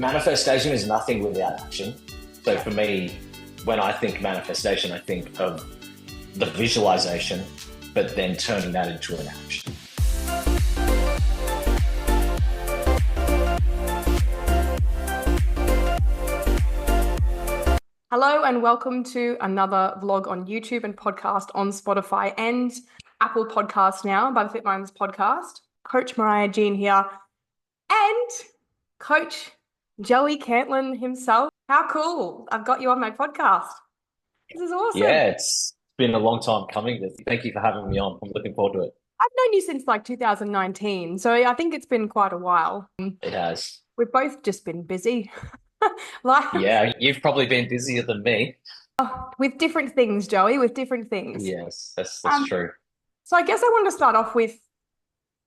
Manifestation is nothing without action. So for me, when I think manifestation, I think of the visualization, but then turning that into an action. Hello and welcome to another vlog on YouTube and podcast on Spotify and Apple Podcasts now by the Fit Minds podcast. Coach Mariah Jean here and Coach Joey Cantlin himself. How cool. I've got you on my podcast. This is awesome. Yeah, it's been a long time coming. Thank you for having me on. I'm looking forward to it. I've known you since like 2019, so I think it's been quite a while. It has. We've both just been busy. Yeah, you've probably been busier than me. With different things, Joey, with different things. Yes, that's true. So I guess I want to start off with,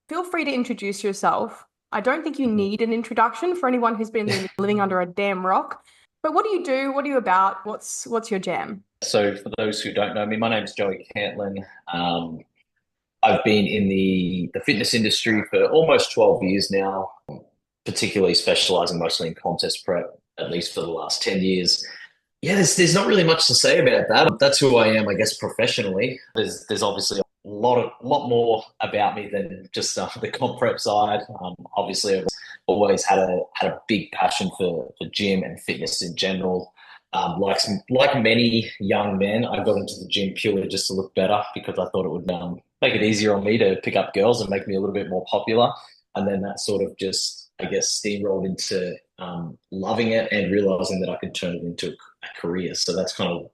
feel free to introduce yourself. I don't think you need an introduction for anyone who's been living under a damn rock. But what do you do? What are you about? What's your jam? So for those who don't know me, my name is Joey Cantlin. I've been in the fitness industry for almost 12 years now, particularly specializing mostly in contest prep, at least for the last 10 years. Yeah, there's not really much to say about that. That's who I am, I guess, professionally. There's obviously a lot more about me than just the comp prep side. Obviously, I've always had a big passion for gym and fitness in general. Like many young men, I got into the gym purely just to look better because I thought it would make it easier on me to pick up girls and make me a little bit more popular. And then that sort of just, I guess, steamrolled into loving it and realizing that I could turn it into a career. So that's kind of,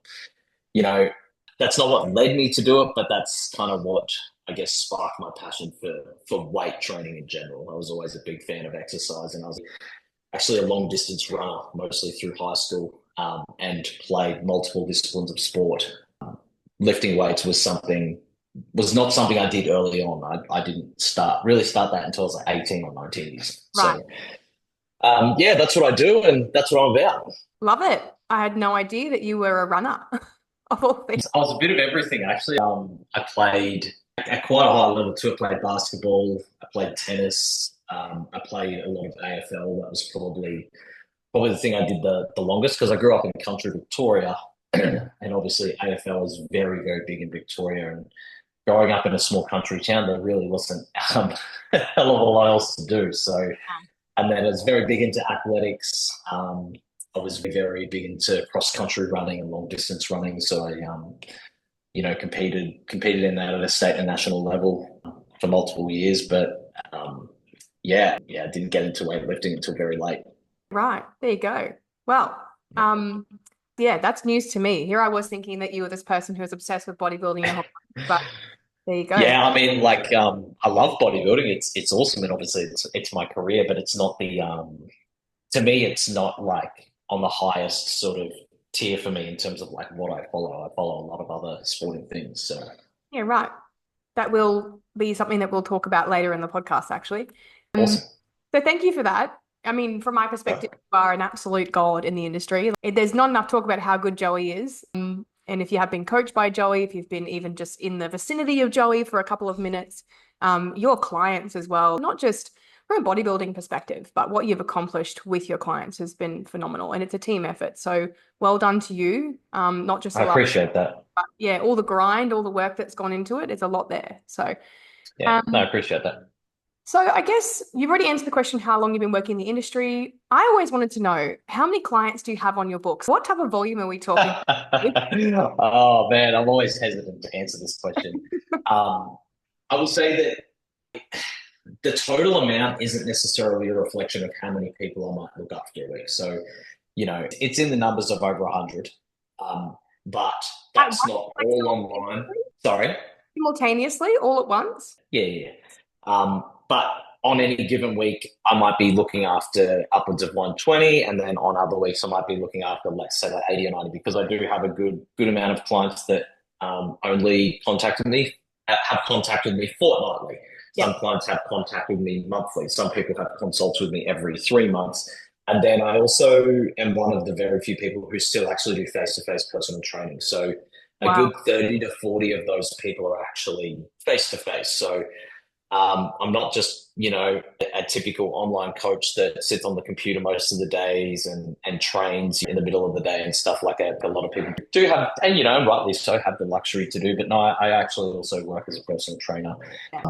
that's not what led me to do it, but that's kind of what, I guess, sparked my passion for weight training in general. I was always a big fan of exercise, and I was actually a long distance runner, mostly through high school, and played multiple disciplines of sport. Lifting weights was not something I did early on. I didn't really start that until I was like 18 or 19 years. Right. So, yeah, that's what I do, and that's what I'm about. Love it. I had no idea that you were a runner of all things. I was a bit of everything, actually. I played at quite a high level too. I played basketball. I played tennis. I played a lot of AFL. That was probably the thing I did the longest because I grew up in country Victoria, and obviously AFL is very, very big in Victoria. And growing up in a small country town, there really wasn't a hell of a lot else to do. So, and then I was very big into athletics. I was very big into cross country running and long distance running. So I, competed in that at a state and national level for multiple years. But I didn't get into weightlifting until very late. Right. There you go. Well, that's news to me. Here I was thinking that you were this person who was obsessed with bodybuilding, but there you go. Yeah, I mean, I love bodybuilding. It's awesome, and obviously it's my career, but it's not the to me, it's not like on the highest sort of tier for me in terms of like what I follow. I follow a lot of other sporting things. So yeah, right. That will be something that we'll talk about later in the podcast, actually. Awesome. So thank you for that. I mean, from my perspective, you are an absolute god in the industry. There's not enough talk about how good Joey is. And if you have been coached by Joey, if you've been even just in the vicinity of Joey for a couple of minutes, your clients as well, not just from a bodybuilding perspective, but what you've accomplished with your clients has been phenomenal, and it's a team effort. So well done to you. Not just I appreciate that. But yeah, all the grind, all the work that's gone into it, it's a lot there. So yeah, I appreciate that. So I guess you've already answered the question, how long you've been working in the industry. I always wanted to know, how many clients do you have on your books? What type of volume are we talking? Oh man, I'm always hesitant to answer this question. I will say that the total amount isn't necessarily a reflection of how many people I might look after a week. So, it's in the numbers of over 100, but that's not all online. Sorry? Simultaneously, all at once? Yeah. But on any given week, I might be looking after upwards of 120, and then on other weeks, I might be looking after, let's say, like 80 or 90, because I do have a good amount of clients that only have contacted me fortnightly. Some clients have contacted me monthly. Some people have consults with me every 3 months. And then I also am one of the very few people who still actually do face-to-face personal training. So a good 30 to 40 of those people are actually face-to-face. So I'm not just, a typical online coach that sits on the computer most of the days and trains in the middle of the day and stuff like that. A lot of people do have, and rightly so, have the luxury to do. But no, I actually also work as a personal trainer. Yeah.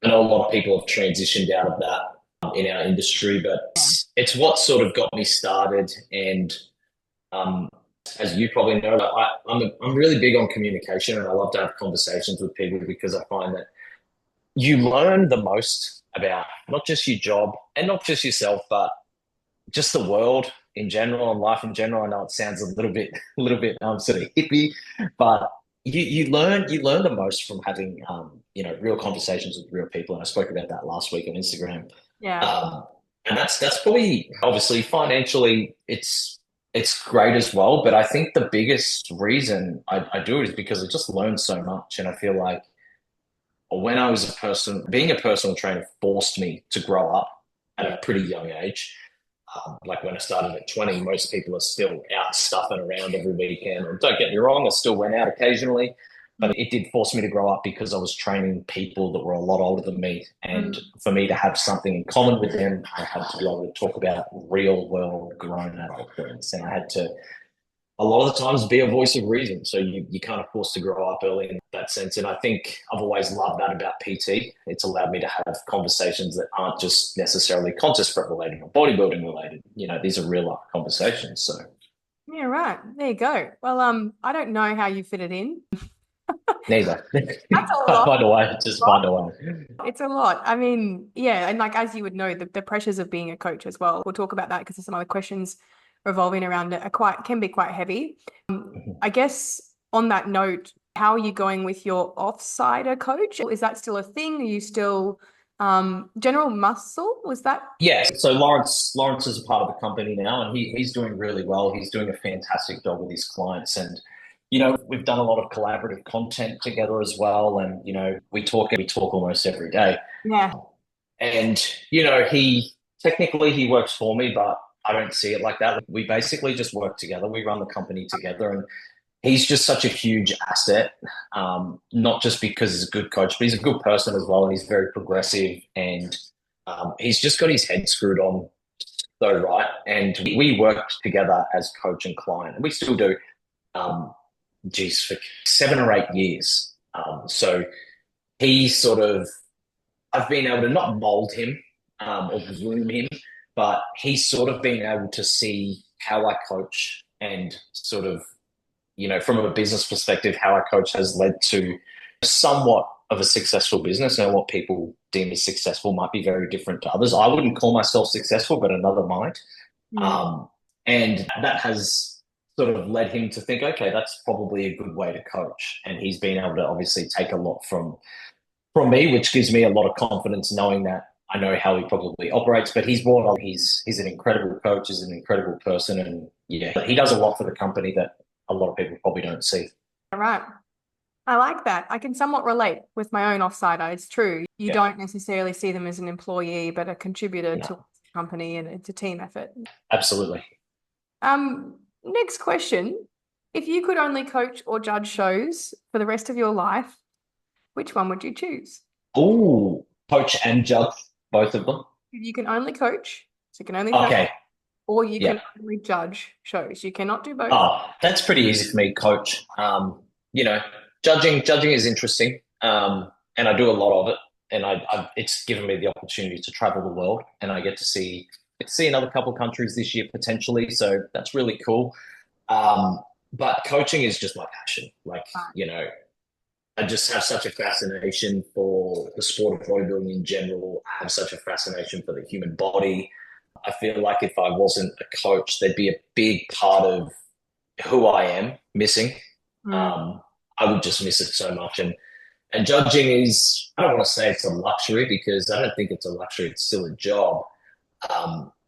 I know a lot of people have transitioned out of that in our industry, but Yeah. it's what sort of got me started. And um, as you probably know, I'm really big on communication, and I love to have conversations with people because I find that you learn the most about not just your job and not just yourself, but just the world in general and life in general. I know it sounds a little bit sort of hippie, but you learn the most from having real conversations with real people. And I spoke about that last week on Instagram. Yeah. Um, and that's probably obviously financially it's great as well. But I think the biggest reason I do it is because I just learned so much, and I feel like when I was a person, being a personal trainer forced me to grow up at Yeah. a pretty young age. Like when I started at 20, most people are still out stuffing around every weekend. And don't get me wrong, I still went out occasionally, but it did force me to grow up because I was training people that were a lot older than me. And Mm. for me to have something in common with them, I had to be able to talk about real world grown adult things. And I had to a lot of the times be a voice of reason. So you kind of forced to grow up early in that sense. And I think I've always loved that about PT. It's allowed me to have conversations that aren't just necessarily contest prep related or bodybuilding related. These are real life conversations. So Yeah, right. There you go. Well, I don't know how you fit it in. neither. That's a I lot. find a way, just find a way. It's a lot. I mean, yeah, and like as you would know, the pressures of being a coach as well. We'll talk about that because there's some other questions revolving around it are quite can be quite heavy. I guess on that note, how are you going with your off-sider coach? Is that still a thing? Are you still General Muscle? Was that? Yes. So Lawrence is a part of the company now, and he's doing really well. He's doing a fantastic job with his clients, and we've done a lot of collaborative content together as well. And we talk almost every day. Yeah. And he technically he works for me, but I don't see it like that. We basically just work together. We run the company together, and he's just such a huge asset. Not just because he's a good coach, but he's a good person as well, and he's very progressive, and he's just got his head screwed on so right. And we worked together as coach and client, and we still do. Um, Geez, for 7 or 8 years. So he sort of I've been able to not mold him or groom him, but he's sort of been able to see how I coach and sort of, from a business perspective, how I coach has led to somewhat of a successful business. And what people deem as successful might be very different to others. I wouldn't call myself successful, but another might. Mm. Um, and that has sort of led him to think, okay, that's probably a good way to coach. And he's been able to obviously take a lot from me, which gives me a lot of confidence knowing that I know how he probably operates. But he's brought on, he's an incredible coach, he's an incredible person, and yeah, he does a lot for the company that a lot of people probably don't see. All right. I like that. I can somewhat relate with my own offsider. It's true. You Yeah, don't necessarily see them as an employee, but a contributor to no, the company, and it's a team effort. absolutely. Next question. If you could only coach or judge shows for the rest of your life, which one would you choose? Oh, coach and judge, both of them. You can only coach, so you can only judge, Okay, or you yeah. can only judge shows. You cannot do both. Oh, that's pretty easy for me, coach. You know, judging is interesting, and I do a lot of it, and it's given me the opportunity to travel the world, and I get to see another couple of countries this year potentially, so that's really cool. But coaching is just my passion. Like, I just have such a fascination for the sport of bodybuilding in general. I have such a fascination for the human body. I feel like if I wasn't a coach, there'd be a big part of who I am missing. Mm. Um, I would just miss it so much. And judging is, I don't want to say it's a luxury because I don't think it's a luxury. It's still a job.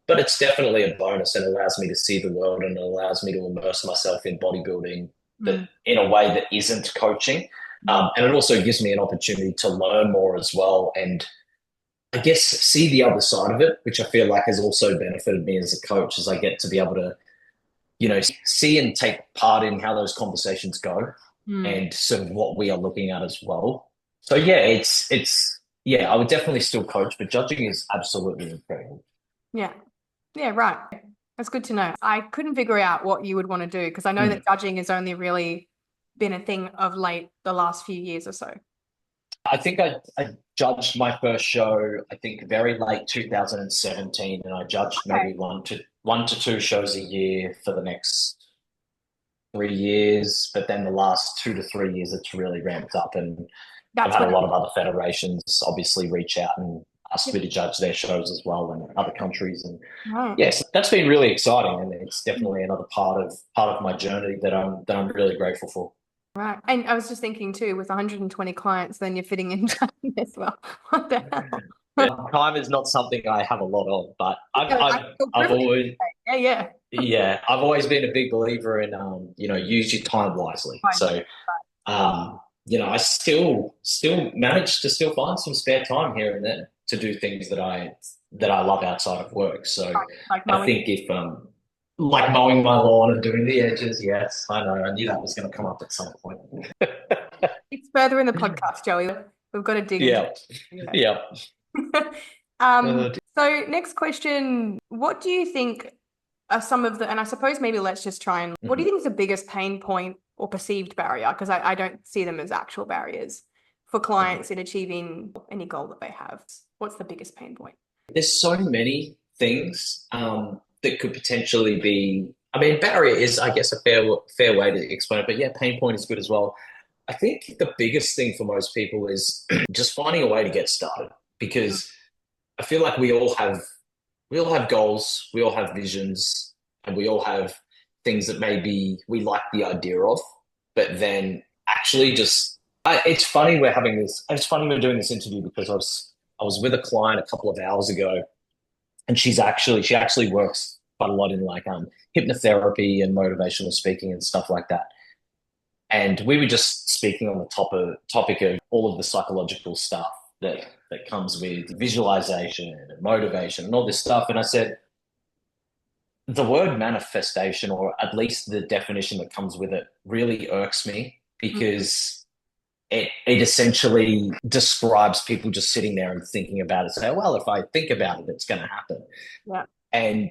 But it's definitely a bonus and allows me to see the world and allows me to immerse myself in bodybuilding that Mm. in a way that isn't coaching. And it also gives me an opportunity to learn more as well. And I guess see the other side of it, which I feel like has also benefited me as a coach, as I get to be able to, see and take part in how those conversations go Mm. and sort of what we are looking at as well. So yeah, it's yeah, I would definitely still coach, but judging is absolutely incredible. Yeah. Yeah, right. That's good to know. I couldn't figure out what you would want to do because I know that Mm. judging has only really been a thing of late the last few years or so. I think I judged my first show, I think very late 2017, and I judged Okay. maybe one to two shows a year for the next 3 years. But then the last 2 to 3 years, it's really ramped up, and I've That's had a when lot of other federations obviously reach out and ask yeah. me to judge their shows as well in other countries. And Right. yes, that's been really exciting, and it's definitely another part of my journey that I'm really grateful for. Right. And I was just thinking too, with 120 clients, then you're fitting in judging as well. What the hell? Time is not something I have a lot of, but I've Yeah, I I've feel I've privileged. always Yeah, yeah. yeah, I've always been a big believer in use your time wisely. Fine. So I still manage to still find some spare time here and there to do things that I love outside of work. So Like I mowing. think if like mowing my lawn and doing the edges, yes, I know. I knew that was going to come up at some point. It's further in the podcast, Joey. We've got to dig into Yeah, it. yeah. Um, Uh, so next question, what do you think are some of the, and I suppose maybe let's just try and, what do you mhm. think is the biggest pain point or perceived barrier? Because I don't see them as actual barriers for clients in achieving any goal that they have. What's the biggest pain point? There's so many things that could potentially be. I mean, barrier is, I guess, a fair way to explain it. But yeah, pain point is good as well. I think the biggest thing for most people is just finding a way to get started because I feel like we all have goals, we all have visions, and we all have things that maybe we like the idea of, but then actually it's funny we're having this. It's funny we're doing this interview because I was with a client a couple of hours ago, and she actually works quite a lot in like hypnotherapy and motivational speaking and stuff like that. And we were just speaking on the topic of all of the psychological stuff that comes with visualization and motivation and all this stuff. And I said, the word manifestation, or at least the definition that comes with it, really irks me because it essentially describes people just sitting there and thinking about it, say, well, if I think about it, it's going to happen. Yeah. And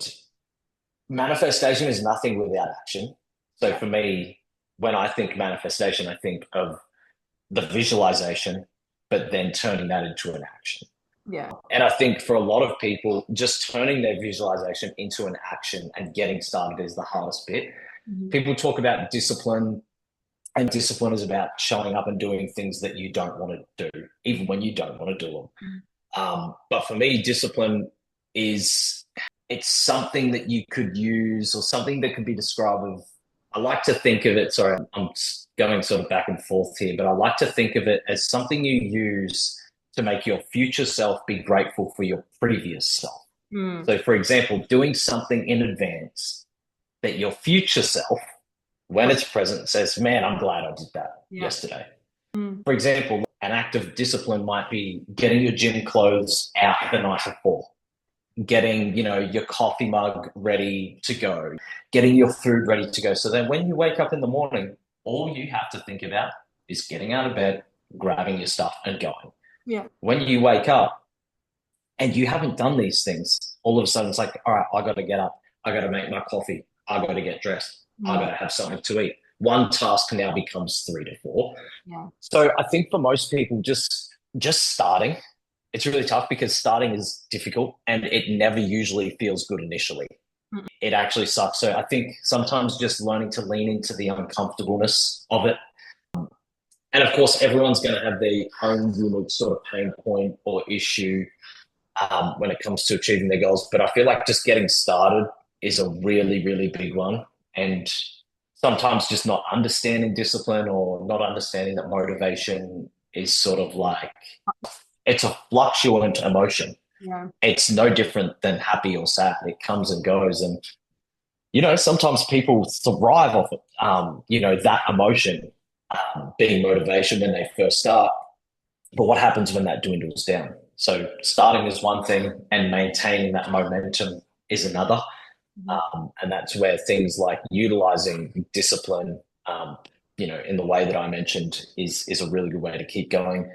manifestation is nothing without action. So Yeah. for me, when I think manifestation, I think of the visualization, but then turning that into an action. Yeah. And I think for a lot of people, just turning their visualization into an action and getting started is the hardest bit. Mhm. People talk about discipline, and discipline is about showing up and doing things that you don't want to do, even when you don't want to do them. But for me, discipline is it's something that you could use or something that could be described of. I like to think of it. Sorry, I'm going sort of back and forth here, but I like to think of it as something you use to make your future self be grateful for your previous self. Mm. So, for example, doing something in advance that your future self, when it's present, says, "Man, I'm glad I did that Yeah. yesterday." Mm. For example, an act of discipline might be getting your gym clothes out the night before, getting, your coffee mug ready to go, getting your food ready to go. So then when you wake up in the morning, all you have to think about is getting out of bed, grabbing your stuff and going. Yeah. When you wake up and you haven't done these things, all of a sudden it's like, all right, I got to get up. I got to make my coffee. I got to get dressed. I Mm. got to have something to eat. One task now becomes three to four. Yeah. So I think for most people, just starting, it's really tough because starting is difficult and it never usually feels good initially. Mm. It actually sucks. So I think sometimes just learning to lean into the uncomfortableness of it. And of course, everyone's going to have their own unique sort of pain point or issue when it comes to achieving their goals. But I feel like just getting started is a really, really big one. And sometimes just not understanding discipline or not understanding that motivation is sort of like it's a fluctuant emotion. Yeah. It's no different than happy or sad. It comes and goes. And, sometimes people thrive off it, that emotion being motivation when they first start. But what happens when that dwindles down? So starting is one thing and maintaining that momentum is another. Mhm. And that's where things like utilizing discipline, in the way that I mentioned is a really good way to keep going.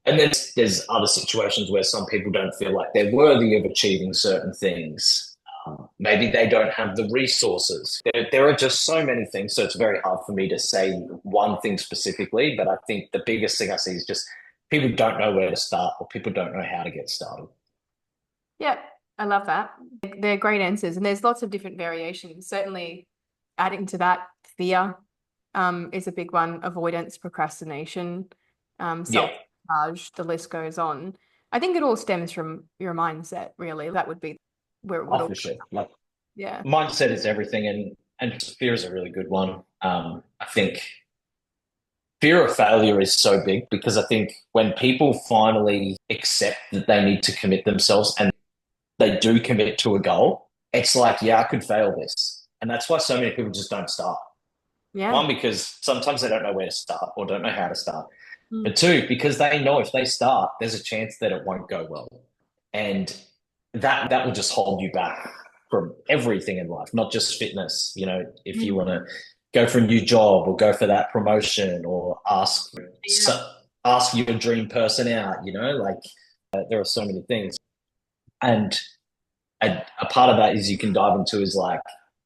And then there's other situations where some people don't feel like they're worthy of achieving certain things. Maybe they don't have the resources. There are just so many things. So it's very hard for me to say one thing specifically. But I think the biggest thing I see is just people don't know where to start or people don't know how to get started. Yeah, I love that. They're great answers, and there's lots of different variations. Certainly, adding to that, fear is a big one. Avoidance, procrastination, Yeah. self-sabotage, the list goes on. I think it all stems from your mindset, really. That would be where it would Oh, all, for sure. Like yeah. mindset is everything, and fear is a really good one. I think fear of failure is so big because I think when people finally accept that they need to commit themselves and they do commit to a goal, it's like, yeah, I could fail this. And that's why so many people just don't start. Yeah. One, because sometimes they don't know where to start or don't know how to start. Mm. But two, because they know if they start, there's a chance that it won't go well. And that will just hold you back from everything in life, not just fitness. You know, if you Mm. want to go for a new job or go for that promotion or Yeah. ask your dream person out, like there are so many things. And a part of that is you can dive into is like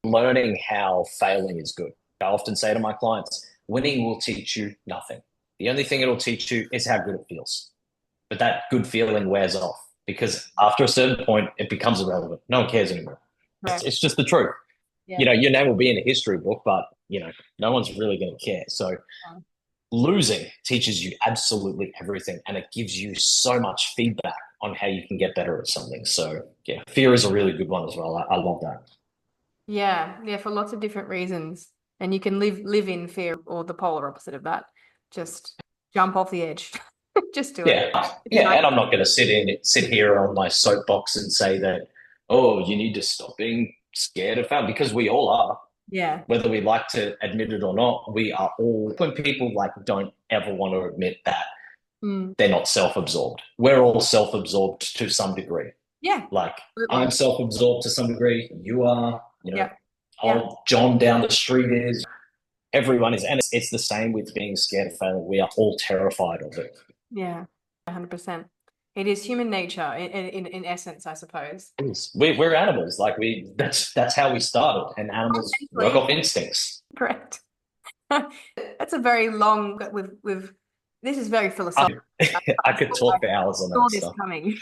learning how failing is good. I often say to my clients, winning will teach you nothing. The only thing it'll teach you is how good it feels. But that good feeling wears off because after a certain point, it becomes irrelevant. No one cares anymore. Right. It's just the truth. Yeah. Your name will be in a history book, but no one's really going to care. So losing teaches you absolutely everything, and it gives you so much feedback on how you can get better at something. So yeah, fear is a really good one as well. I love that. Yeah. Yeah. For lots of different reasons. And you can live in fear or the polar opposite of that. Just jump off the edge. Just do it. Yeah, It's yeah, nice. and I'm not going to sit here on my soapbox and say that, oh, you need to stop being scared of failure because we all are, Yeah. whether we like to admit it or not. We are all. When people like don't ever want to admit that Mm. they're not self-absorbed, we're all self-absorbed to some degree. Yeah. Like Absolutely. I'm self-absorbed to some degree. You are, Yeah. Yeah. old John down the street is. Everyone is, and it's the same with being scared of failure. We are all terrified of it. Yeah. 100%. It is human nature in essence, I suppose. It is. We're animals. Like that's how we started, and animals work Basically, off instincts. correct. That's a very long with this is very I, philosophical. I could talk for hours on Saw that this stuff. coming.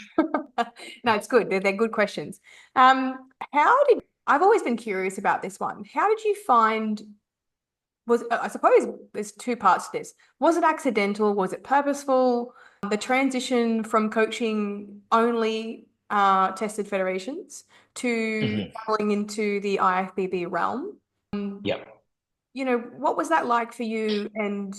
No, it's good. They're good questions. I've always been curious about this one. How did you find, I suppose there's two parts to this. Was it accidental? Was it purposeful? The transition from coaching only tested federations to Hmm. falling into the IFBB realm. Yep. What was that like for you? And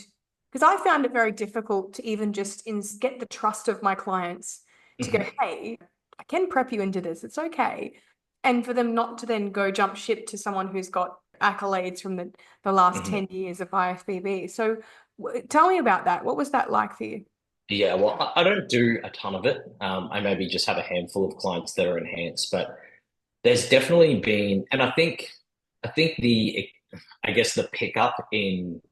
because I found it very difficult to even just get the trust of my clients to go, Hmm. hey, I can prep you into this. It's okay. And for them not to then go jump ship to someone who's got accolades from the last Hmm. 10 years of IFBB. So tell me about that. What was that like for you? Yeah. Well, I don't do a ton of it. I maybe just have a handful of clients that are enhanced, but there's definitely been, and I think I guess the pickup in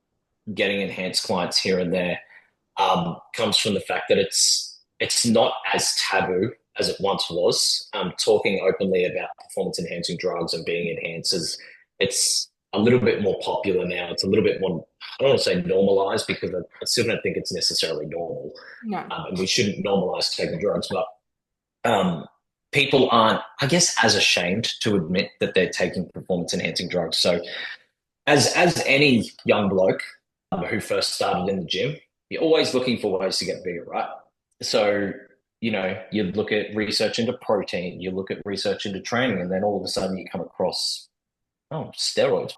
getting enhanced clients here and there comes from the fact that it's not as taboo as it once was. Talking openly about performance enhancing drugs and being enhancers, it's a little bit more popular now. It's a little bit more, I don't want to say normalized because I still don't think it's necessarily normal. No. And we shouldn't normalize taking drugs, but um, people aren't, I guess, as ashamed to admit that they're taking performance enhancing drugs. So as any young bloke who first started in the gym, you're always looking for ways to get bigger, right? So, you look at research into protein, you look at research into training, and then all of a sudden you come across, oh, steroids.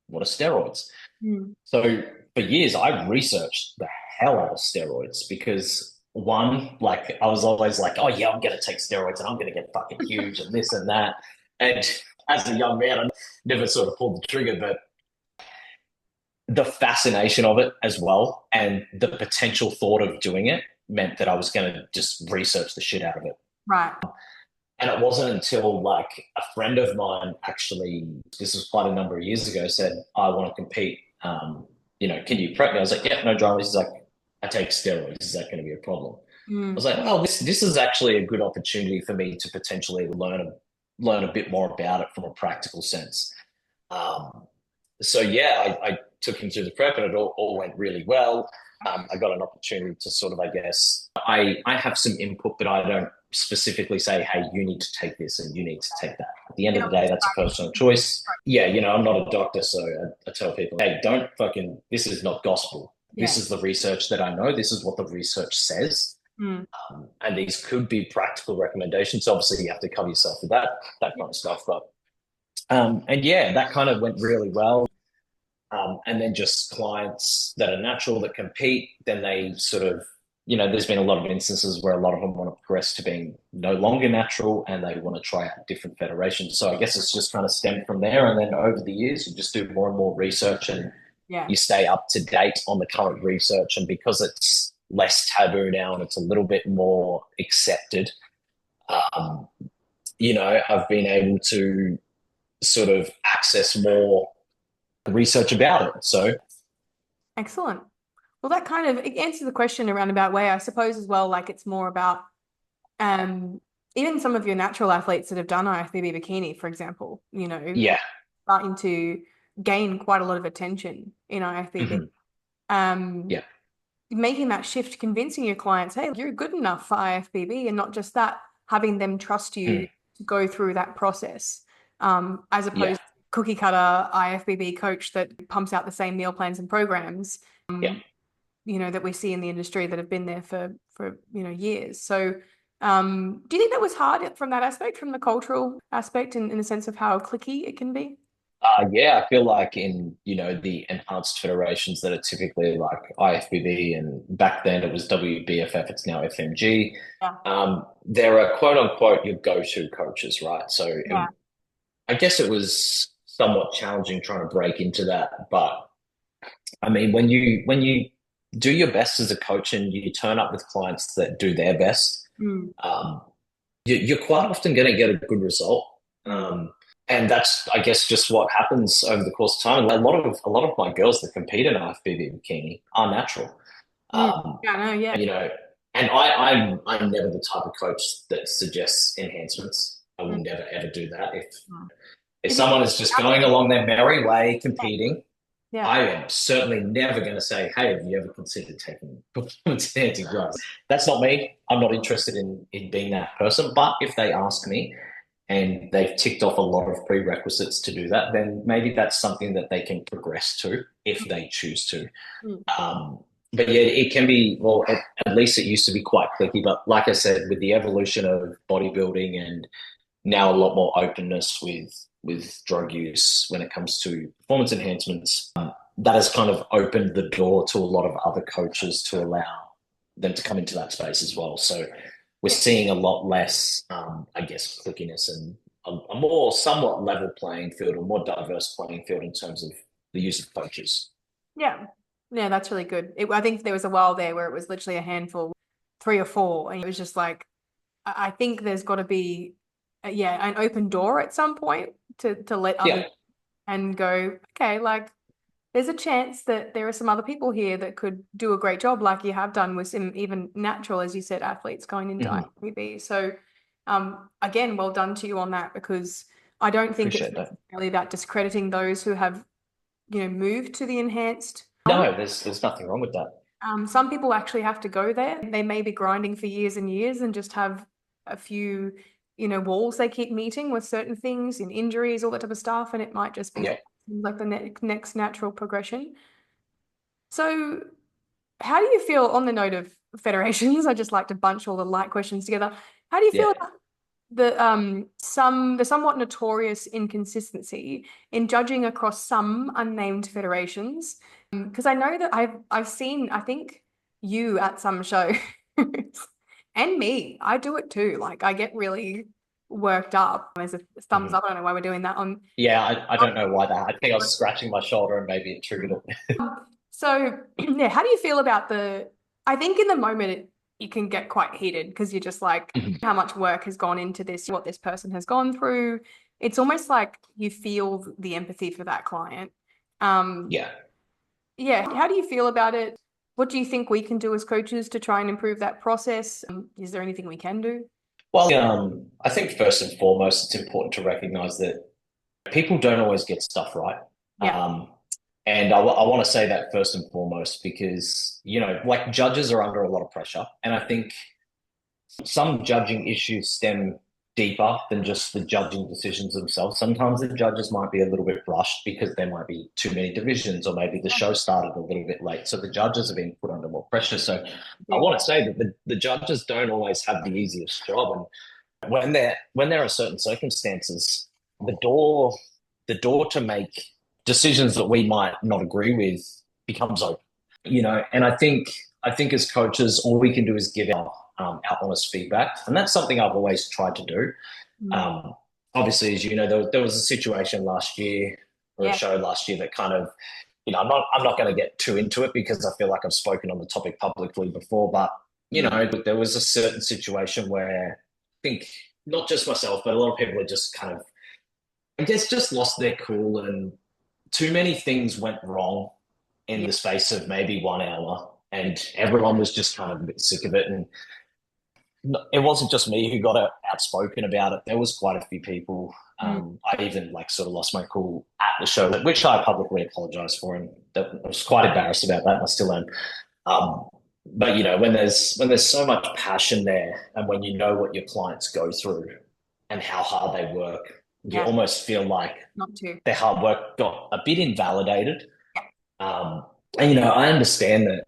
What are steroids? Mm. So for years, I researched the hell out of steroids because one, like I was always like, oh yeah, I'm gonna take steroids and I'm gonna get fucking huge and this and that. And as a young man, I never sort of pulled the trigger, but the fascination of it as well and the potential thought of doing it meant that I was going to just research the shit out of it. Right. And it wasn't until like a friend of mine actually, this was quite a number of years ago, said, I want to compete. Can you prep me? I was like, yeah, no dramas. He's like, I take steroids. Is that going to be a problem? I was Mm. like, oh, this is actually a good opportunity for me to potentially learn a bit more about it from a practical sense. Um, so yeah, I took him through the prep, and it all went really well. I got an opportunity to sort of, I guess, I have some input, but I don't specifically say, hey, you need to take this and you need to take that. At the end You of know, the day, that's a personal choice. Yeah, I'm not a doctor, so I tell people, hey, don't fucking, this is not gospel. This yeah. is the research that I know. This is what the research says. Mm. And these could be practical recommendations. Obviously, you have to cover yourself with that kind of stuff. But and yeah, that kind of went really well. And then just clients that are natural that compete, then they sort of, there's been a lot of instances where a lot of them want to progress to being no longer natural and they want to try out different federations. So I guess it's just kind of stemmed from there. And then over the years, you just do more and more research and Yeah. you stay up to date on the current research. And because it's less taboo now and it's a little bit more accepted, um, I've been able to sort of access more research about it. So Excellent. Well, that kind of it answers the question around about way, I suppose, as well. Like it's more about um, even some of your natural athletes that have done IFBB bikini, for example, yeah, starting to gain quite a lot of attention in IFBB. mm-hmm. Um, Yeah, making that shift, convincing your clients, hey, you're good enough for IFBB, and not just that, having them trust you mm. to go through that process, as Yeah, opposed to cookie cutter IFBB coach that pumps out the same meal plans and programs, yeah. that we see in the industry that have been there for years. So, do you think that was hard from that aspect, from the cultural aspect, in the sense of how cliquey it can be? Yeah, I feel like in, the enhanced federations that are typically like IFBB and back then it was WBFF, it's now FMG. Yeah. There are quote unquote your go-to coaches, right? So Yeah. I guess it was somewhat challenging trying to break into that. But I mean, when you do your best as a coach and you turn up with clients that do their best, Mm. um, you're quite often going to get a good result. Mm. And that's, I guess, just what happens over the course of time. And a lot of my girls that compete in IFBB bikini are natural. Mm. Um, Yeah, no, yeah. and, and I'm never the type of coach that suggests enhancements. I will Mm. never ever do that. Mm. If Is it someone is just going along their merry way competing, yeah. I am certainly never going to say, hey, have you ever considered taking performance enhancing drugs? That's not me. I'm not interested in being that person. But if they ask me and they've ticked off a lot of prerequisites to do that, then maybe that's something that they can progress to if they choose to. Mm. Um, but yeah, it can be, well, at least it used to be quite clicky. But like I said, with the evolution of bodybuilding and now a lot more openness with drug use when it comes to performance enhancements, that has kind of opened the door to a lot of other coaches to allow them to come into that space as well. So we're seeing a lot less, I guess, clickiness and a more somewhat level playing field, or more diverse playing field in terms of the use of coaches. Yeah. Yeah, that's really good. I think there was a while there where it was literally a handful, three or four, and it was just like, I think there's got to be, yeah, an open door at some point to let others Yeah, and go, okay, like there's a chance that there are some other people here that could do a great job, like you have done with some even natural, as you said, athletes going into mm-hmm. IFBB. So, again, well done to you on that, because I don't think it's Appreciate that. necessarily that discrediting those who have, moved to the enhanced. No, there's nothing wrong with that. Some people actually have to go there. They may be grinding for years and years and just have a few, walls they keep meeting with certain things and injuries, all that type of stuff. And it might just be Yeah, like the next natural progression. So, how do you feel on the note of federations? I just like to bunch all the light questions together. How do you feel yeah. about the somewhat notorious inconsistency in judging across some unnamed federations? Because I know that I've seen, I think, you at some show and me, I do it too. Like I get really worked up. There's a thumbs Mm-hmm. up. I don't know why we're doing that on. Yeah, I don't know why that. I think I was scratching my shoulder and maybe it triggered it. So yeah, how do you feel about I think in the moment you can get quite heated because you're just like, Mhm. how much work has gone into this, what this person has gone through. It's almost like you feel the empathy for that client. Um, Yeah. yeah, how do you feel about it? What do you think we can do as coaches to try and improve that process? Is there anything we can do? Well, I think first and foremost, it's important to recognize that people don't always get stuff right. Yeah. Um, and I want to say that first and foremost because, like judges are under a lot of pressure. And I think some judging issues stem deeper than just the judging decisions themselves. Sometimes the judges might be a little bit rushed because there might be too many divisions, or maybe the show started a little bit late. So the judges are being put under more pressure. So I want to say that the judges don't always have the easiest job. And when there are certain circumstances, the door the door to make decisions that we might not agree with becomes open. And I think as coaches, all we can do is give our honest feedback, and that's something I've always tried to do. Mm. Um, Obviously, as you know, there was a situation last year or a Yeah. show last year that kind of, I'm not going to get too into it because I feel like I've spoken on the topic publicly before, but there was a certain situation where I think not just myself, but a lot of people are just kind of, I guess, just lost their cool, and too many things went wrong in Yeah. the space of maybe 1 hour, and everyone was just kind of a bit sick of it. And it wasn't just me who got outspoken about it. There was quite a few people. Mm. I even like sort of lost my cool at the show, which I publicly apologized for, and I was quite embarrassed about that, and I still am. But when there's so much passion there, and when you know what your clients go through and how hard they work, you Yeah. almost feel like Not to. their hard work got a bit invalidated. Yeah. And I understand that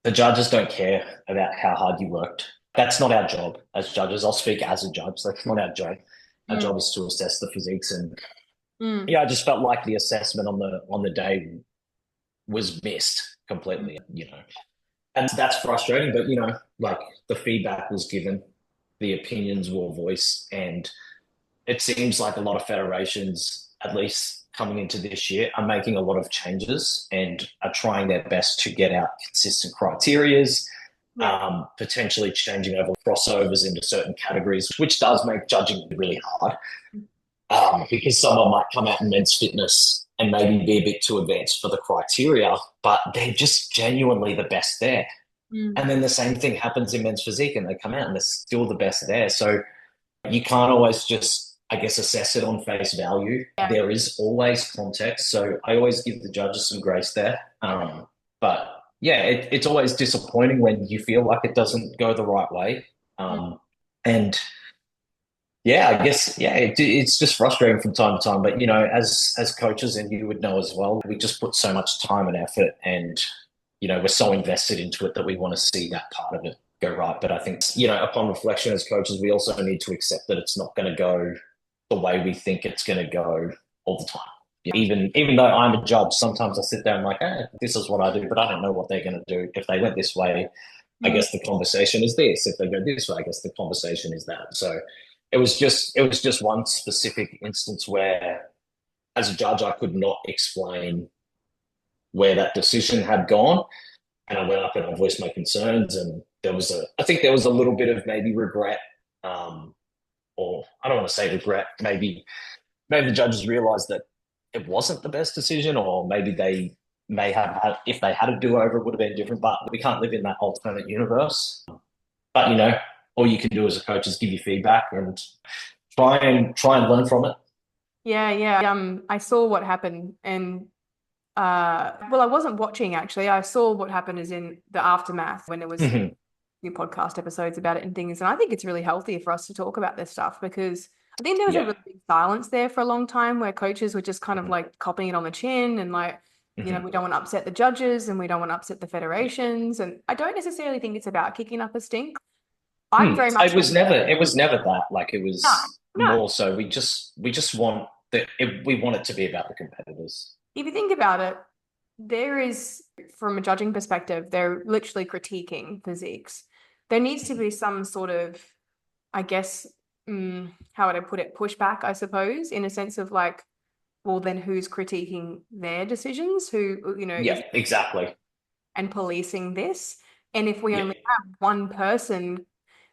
the judges don't care about how hard you worked. That's not our job as judges. I'll speak as a judge. That's not our job. Our Mm. job is to assess the physiques, and Mm. I just felt like the assessment on the day was missed completely. And that's frustrating. But like the feedback was given, the opinions were voiced, and it seems like a lot of federations, at least coming into this year, are making a lot of changes and are trying their best to get out consistent criterias, Yeah. potentially changing over crossovers into certain categories, which does make judging really hard, because someone might come out in men's fitness and maybe be a bit too advanced for the criteria, but they're just genuinely the best there. Mm. And then the same thing happens in men's physique, and they come out and they're still the best there. So you can't always just, I guess, assess it on face value. Yeah. There is always context. So I always give the judges some grace there. But yeah, it's always disappointing when you feel like it doesn't go the right way. And yeah, I guess, yeah, it's just frustrating from time to time. But, as coaches, and you would know as well, we just put so much time and effort, and, we're so invested into it that we want to see that part of it go right. But I think, upon reflection as coaches, we also need to accept that it's not going to go the way we think it's going to go all the time. Even though I'm a judge, sometimes I sit there and I'm like, this is what I do, but I don't know what they're going to do. If they went this way, I guess the conversation is this. If they go this way, I guess the conversation is that. So it was just one specific instance where, as a judge, I could not explain where that decision had gone. And I went up and I voiced my concerns, and I think there was a little bit of maybe regret, or I don't want to say regret. Maybe the judges realised that it wasn't the best decision, or maybe they may have had, if they had a do over, it would have been different. But we can't live in that alternate universe. But all you can do as a coach is give you feedback and try and learn from it. Yeah, yeah. I saw what happened, and well, I wasn't watching actually. I saw what happened is in the aftermath when there was new podcast episodes about it and things. And I think it's really healthy for us to talk about this stuff, because I think there was a Yeah. really big silence there for a long time where coaches were just kind of like copying it on the chin, and like, we don't want to upset the judges and we don't want to upset the federations. And I don't necessarily think it's about kicking up a stink. I'm very much It was never that. Like, it no, was no. more so we just want we want it to be about the competitors. If you think about it, there is, from a judging perspective, they're literally critiquing physiques. There needs to be some sort of, I guess, how would I put it, pushback, I suppose, in a sense of like, well, then who's critiquing their decisions? Who, Yeah, exactly. and policing this? And if we Yeah. only have one person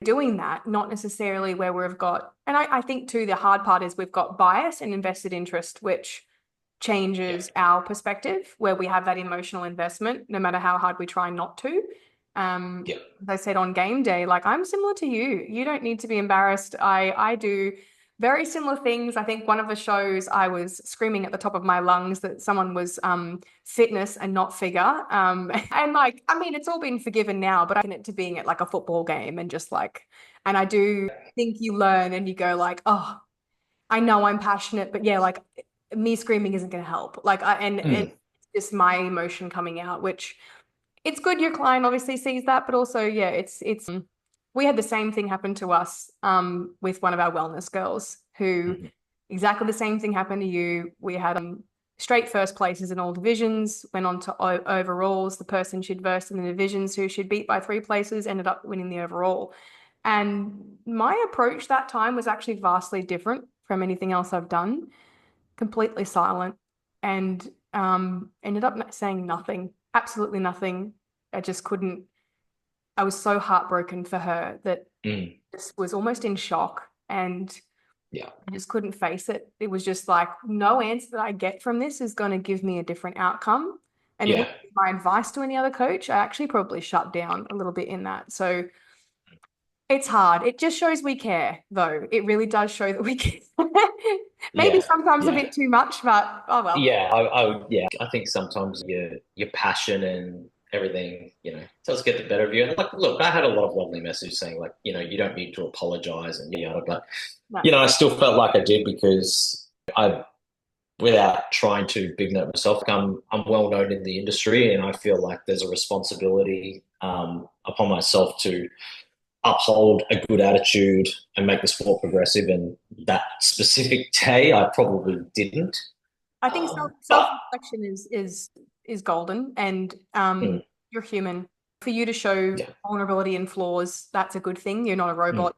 doing that, not necessarily where we've got, and I think too, the hard part is we've got bias and invested interest, which Yeah. changes our perspective where we have that emotional investment, no matter how hard we try not to. Yeah. As I said on game day, like I'm similar to you. You don't need to be embarrassed. I do very similar things. I think one of the shows I was screaming at the top of my lungs that someone was fitness and not figure. And like, I mean, it's all been forgiven now, but I can it to being at like a football game and just like, and I do think you learn and you go like, oh, I know I'm passionate, but yeah, like me screaming isn't going to help. Like, and Mm. it's just my emotion coming out, which it's good your client obviously sees that, but also, yeah, we had the same thing happen to us with one of our wellness girls who Mhm. exactly the same thing happened to you. We had straight first places in all divisions, went on to overalls. The person she'd versed in the divisions who she'd beat by 3 places ended up winning the overall. And my approach that time was actually vastly different from anything else I've done. Completely silent, and ended up saying nothing, absolutely nothing. I just couldn't. I was so heartbroken for her that Mm. just was almost in shock, and Yeah. I just couldn't face it. It was just like no answer that I get from this is going to give me a different outcome. And if it Yeah. was my advice to any other coach, I actually probably shut down a little bit in that. So it's hard. It just shows we care, though. It really does show that we care. Maybe Yeah. sometimes a Yeah. bit too much, but oh well. Yeah, yeah, I think sometimes your passion and everything, does get the better of you. And like, look, I had a lot of lovely messages saying like, you don't need to apologize and yada, but No. I still felt like I did because without trying to big note myself, I'm well known in the industry, and I feel like there's a responsibility upon myself to uphold a good attitude and make the sport progressive. And that specific day, I probably didn't. I think But self-reflection is golden, and mm, you're human. For you to show yeah. vulnerability and flaws, that's a good thing. You're not a Mm, robot.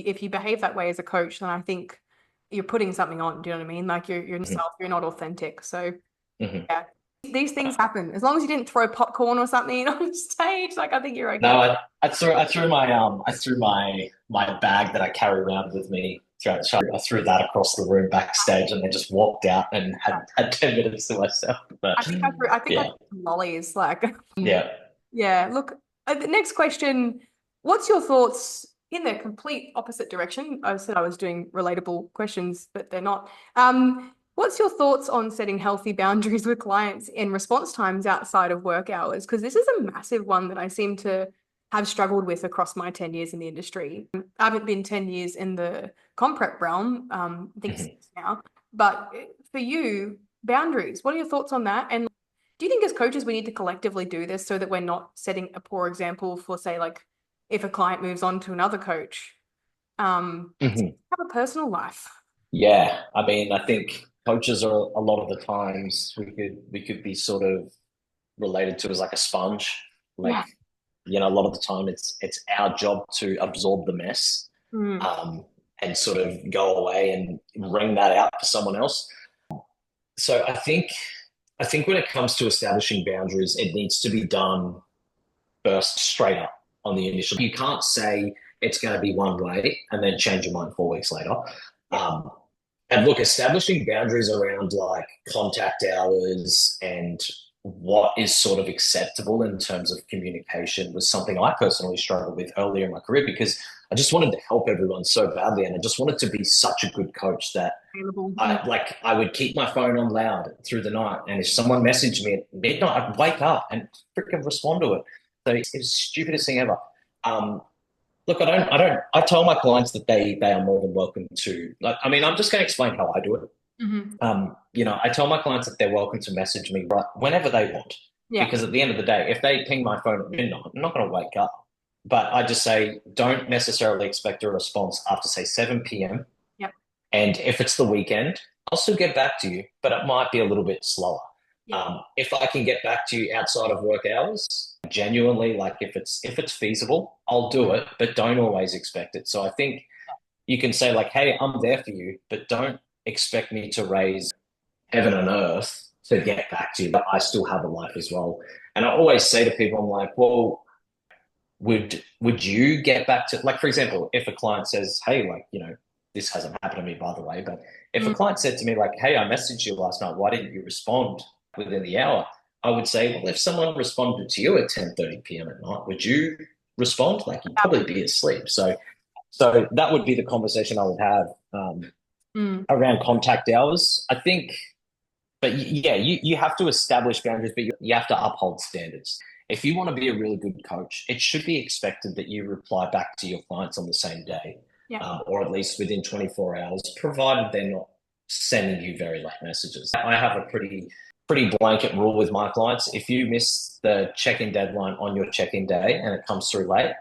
If you behave that way as a coach, then I think you're putting something on. Do you know what I mean? Like you're mhm, yourself. You're not authentic. So mhm. yeah, these things happen. As long as you didn't throw popcorn or something on stage, like I think you're No, okay. I threw my bag that I carry around with me throughout the show. I threw that across the room backstage, and then just walked out and had 10 minutes to myself. But I think I yeah, threw some lollies. Like, yeah. yeah. Look, the next question. What's your thoughts in the complete opposite direction? I said I was doing relatable questions, but they're not. What's your thoughts on setting healthy boundaries with clients in response times outside of work hours? Because this is a massive one that I seem to have struggled with across my 10 years in the industry. I haven't been 10 years in the comp prep realm, I think Mhm. 6 now. But for you, boundaries, what are your thoughts on that? And do you think as coaches we need to collectively do this so that we're not setting a poor example for, say, like if a client moves on to another coach, Mhm. have a personal life? Yeah, I mean, I think coaches are a lot of the times we could be sort of related to as like a sponge. Yeah. Like, a lot of the time it's our job to absorb the mess, Mm. um, and sort of go away and wring that out for someone else. So I think when it comes to establishing boundaries, it needs to be done first straight up on the initial. You can't say it's going to be one way and then change your mind 4 weeks later. Yeah. Um, and look, establishing boundaries around like contact hours and what is sort of acceptable in terms of communication was something I personally struggled with earlier in my career because I just wanted to help everyone so badly, and I just wanted to be such a good coach that Available. I would keep my phone on loud through the night, and if someone messaged me at midnight, I'd wake up and freaking respond to it. So it's the stupidest thing ever. Um, Look, I tell my clients that they are more than welcome to. Like, I mean, I'm just going to explain how I do it. Mm-hmm. I tell my clients that they're welcome to message me right whenever they want, Yeah. because at the end of the day, if they ping my phone at midnight, I'm not going to wake up. But I just say, don't necessarily expect a response after say 7 p.m. Yep. And if it's the weekend, I'll still get back to you, but it might be a little bit slower. Yeah. If I can get back to you outside of work hours, genuinely, like if it's feasible, I'll do it, but don't always expect it. So I think you can say like, "Hey, I'm there for you," but don't expect me to raise heaven and earth to get back to you. But I still have a life as well. And I always say to people, I'm like, "Well, would you get back to like, for example, if a client says, "Hey, like, this hasn't happened to me, by the way, but if a Mm. client said to me, like, hey, I messaged you last night, why didn't you respond within the hour? I would say, well, if someone responded to you at 10:30 p.m. at night, would you respond? Like, you'd probably be asleep. So that would be the conversation I would have Mm. around contact hours. I think, but yeah, you have to establish boundaries, but you have to uphold standards. If you want to be a really good coach, it should be expected that you reply back to your clients on the same day, Yeah. or at least within 24 hours, provided they're not sending you very late messages. I have a pretty blanket rule with my clients. If you miss the check-in deadline on your check-in day and it comes through late,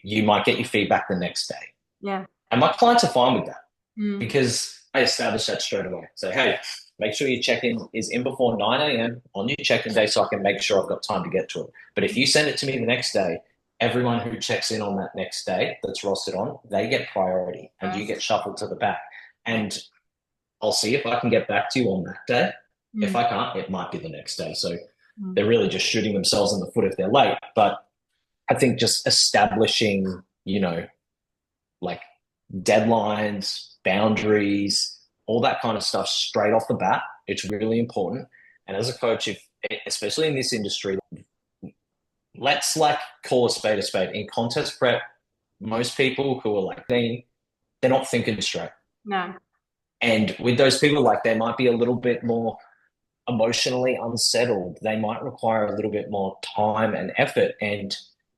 you might get your feedback the next day. Yeah. And my clients are fine with that Mm. because I establish that straight away. So, hey, make sure your check-in is in before 9 a.m. on your check-in day so I can make sure I've got time to get to it. But if you send it to me the next day, everyone who checks in on that next day that's rostered on, they get priority and you get shuffled to the back. And I'll see if I can get back to you on that day. If Mm. I can't, it might be the next day. So Mm. they're really just shooting themselves in the foot if they're late. But I think just establishing, like deadlines, boundaries, all that kind of stuff straight off the bat, it's really important. And as a coach, if especially in this industry, let's like call a spade a spade. In contest prep, most people who are like me, they're not thinking straight. No. And with those people, like they might be a little bit more emotionally unsettled. They might require a little bit more time and effort. And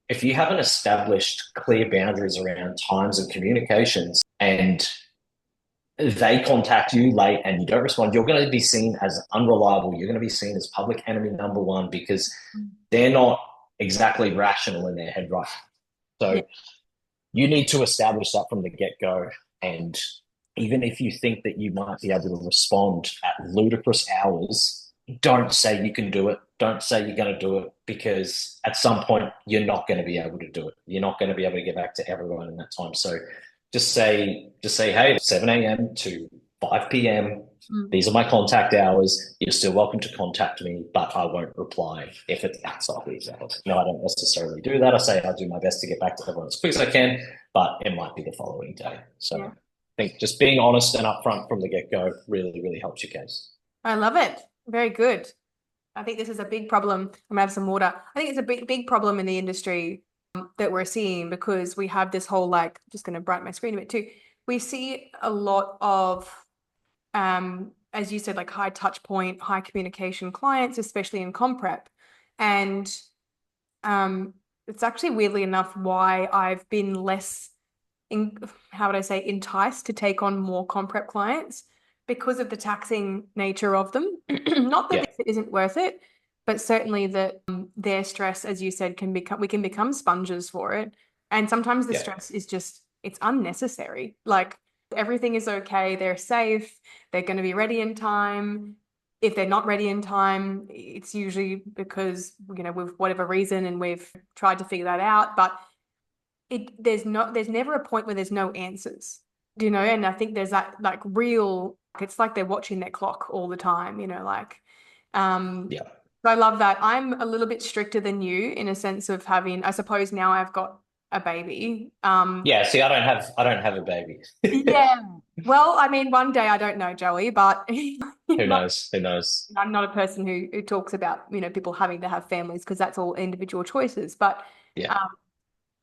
if you haven't established clear boundaries around times of communications and they contact you late and you don't respond, you're going to be seen as unreliable. You're going to be seen as public enemy number one because Mm. they're not exactly rational in their head, right? So Yeah. you need to establish that from the get-go. And even if you think that you might be able to respond at ludicrous hours, don't say you can do it. Don't say you're going to do it because at some point you're not going to be able to do it. You're not going to be able to get back to everyone in that time. So just say, hey, 7 a.m. to 5 p.m. Mm. These are my contact hours. You're still welcome to contact me, but I won't reply if it's outside these hours. No, I don't necessarily do that. I say I do my best to get back to everyone as quick as I can, but it might be the following day. So Yeah. I think just being honest and upfront from the get-go really, really helps your case. I love it. Very good. I think this is a big problem. I'm gonna have some water. I think it's a big problem in the industry that we're seeing because we have this whole like, just going to brighten my screen a bit too. We see a lot of, as you said, like high touch point, high communication clients, especially in comp prep. And it's actually weirdly enough why I've been less how would I say, enticed to take on more comp prep clients because of the taxing nature of them. Not that Yeah, it isn't worth it, but certainly that their stress, as you said, we can become sponges for it. And sometimes the yeah, stress is just, it's unnecessary. Like everything is okay, they're safe, they're going to be ready in time. If they're not ready in time, it's usually because, with whatever reason, and we've tried to figure that out. But there's never a point where there's no answers, and I think there's that like real, it's like they're watching their clock all the time, yeah. so I love that. I'm a little bit stricter than you in a sense of having, I suppose now I've got a baby. Yeah, see, I don't have a baby. Yeah, well, I mean, one day, I don't know, Joey, but Who not, knows? Who knows? I'm not a person who talks about, people having to have families because that's all individual choices, but Yeah. um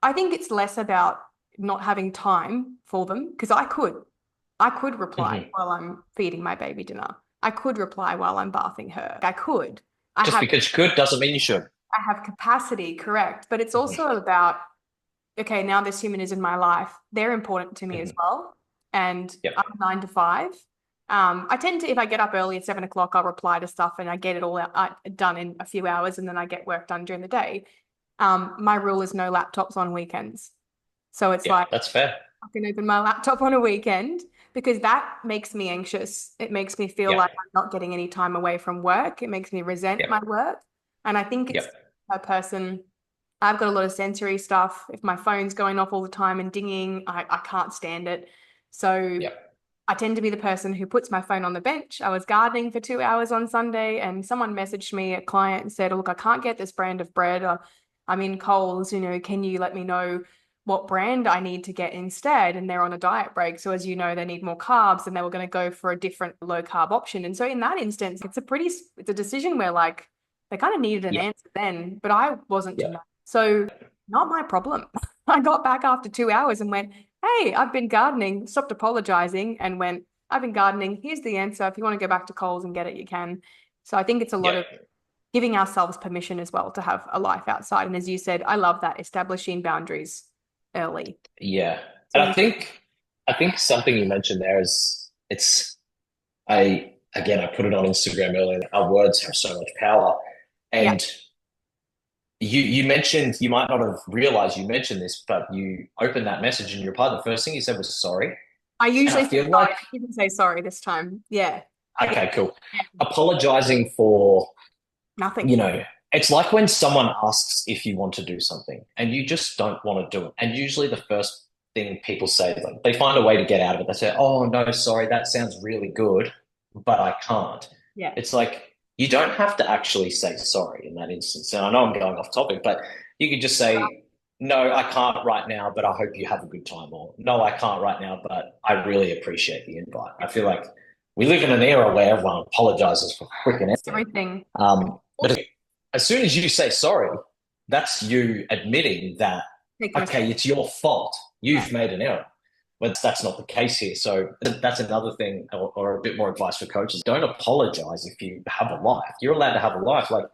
I think it's less about not having time for them because I could reply Mhm. while I'm feeding my baby dinner. I could reply while I'm bathing her. I could. I Just have because you could doesn't mean you should. I have capacity, correct. But it's Mhm. also about, okay, now this human is in my life. They're important to me as Mhm. well. And Yep. I'm 9 to 5. I tend to, if I get up early at 7 o'clock, I'll reply to stuff and I get it all done in a few hours and then I get work done during the day. My rule is no laptops on weekends. So it's Yeah, like that's fair. I can open my laptop on a weekend because that makes me anxious. It makes me feel Yep. like I'm not getting any time away from work. It makes me resent my Yep. work. And I think it's Yep. a person, I've got a lot of sensory stuff. If my phone's going off all the time and dinging, I can't stand it. So Yep. I tend to be the person who puts my phone on the bench. I was gardening for 2 hours on Sunday and someone messaged me, a client, and said, look, I can't get this brand of bread. Or I'm in Coles, can you let me know what brand I need to get instead, and they're on a diet break. So as you know, they need more carbs and they were going to go for a different low carb option. And so in that instance, it's a decision where like they kind of needed an Yeah. answer then, but I wasn't to Yeah. know. So not my problem. I got back after 2 hours and went, hey, I've been gardening, stopped apologizing and went, I've been gardening. Here's the answer. If you want to go back to Coles and get it, you can. So I think it's a lot Yeah. of giving ourselves permission as well to have a life outside. And as you said, I love that, establishing boundaries early. Yeah. So And you, I think something you mentioned there is I put it on Instagram earlier. Our words have so much power. yeah, And you mentioned, you might not have realized you mentioned this, but you opened that message and your part, the first thing you said was sorry. I And I usually say feel sorry. like, I didn't say sorry this time. Yeah. okay, cool. Apologizing for, Nothing. you know, it's like when someone asks if you want to do something and you just don't want to do it. And usually the first thing people say, like, they find a way to get out of it. They say, oh, no, sorry, that sounds really good, but I can't. Yeah. It's like, you don't have to actually say sorry in that instance. And I know I'm going off topic, but you could just say, no, I can't right now, but I hope you have a good time. Or no, I can't right now, but I really appreciate the invite. I feel like we live in an era where everyone apologizes for freaking It's everything. everything. But as soon as you say sorry, that's you admitting that, Take a mistake. okay, it's your fault. Yeah. You've made an error. But that's not the case here. So that's another thing, or a bit more advice for coaches. Don't apologize if you have a life. You're allowed to have a life. Like,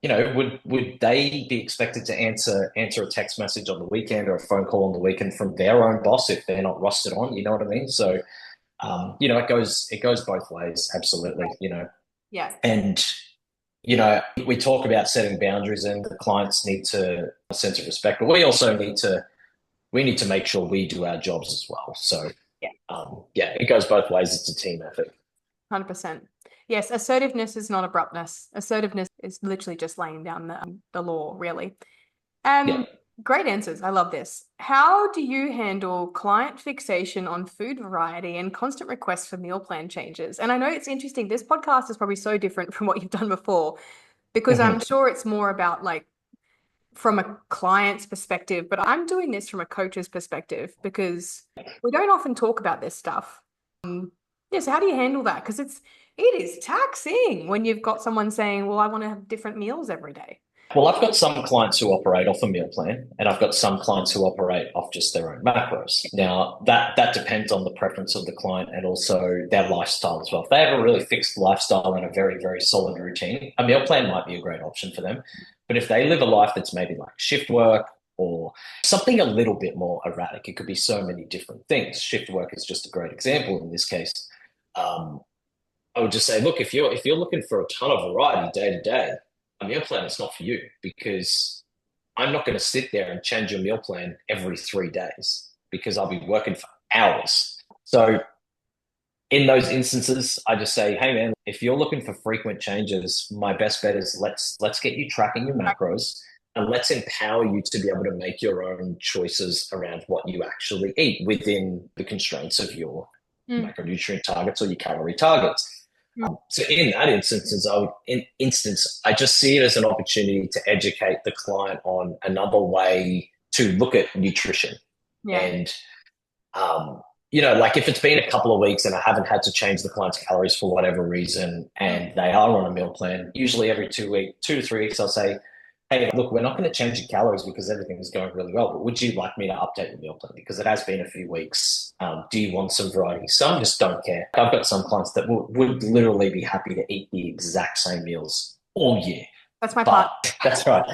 would they be expected to answer a text message on the weekend or a phone call on the weekend from their own boss if they're not rostered on? You know what I mean? So, it goes both ways. Absolutely. Yeah. And we talk about setting boundaries, and the clients need to a sense of respect, but we need to make sure we do our jobs as well. So, Yeah. it goes both ways. It's a team effort. 100%. Yes, assertiveness is not abruptness. Assertiveness is literally just laying down the law, really. Yeah. Great answers. I love this. How do you handle client fixation on food variety and constant requests for meal plan changes? And I know it's interesting. This podcast is probably so different from what you've done before, because I'm Mhm. sure it's more about like from a client's perspective, but I'm doing this from a coach's perspective because we don't often talk about this stuff. Yeah, so how do you handle that? Because it is taxing when you've got someone saying, well, I want to have different meals every day. Well, I've got some clients who operate off a meal plan, and I've got some clients who operate off just their own macros. Now, that depends on the preference of the client and also their lifestyle as well. If they have a really fixed lifestyle and a very, very solid routine, a meal plan might be a great option for them. But if they live a life that's maybe like shift work or something a little bit more erratic, it could be so many different things. Shift work is just a great example in this case. Um, I would just say, look, if you're looking for a ton of variety day to day, a meal plan is not for you, because I'm not going to sit there and change your meal plan every 3 days because I'll be working for hours. So in those instances, I just say, hey man, if you're looking for frequent changes, my best bet is let's get you tracking your macros, and let's empower you to be able to make your own choices around what you actually eat within the constraints of your Mm, macronutrient targets or your calorie targets. mm, So in that instance, I just see it as an opportunity to educate the client on another way to look at nutrition. yeah. And, like if it's been a couple of weeks and I haven't had to change the client's calories for whatever reason, Mm, and they are on a meal plan, usually every 2 to 3 weeks, I'll say, hey, look, we're not going to change your calories because everything is going really well, but would you like me to update your meal plan? Because it has been a few weeks. Do you want some variety? Some just don't care. I've got some clients that would literally be happy to eat the exact same meals all year. that's my But part. that's right.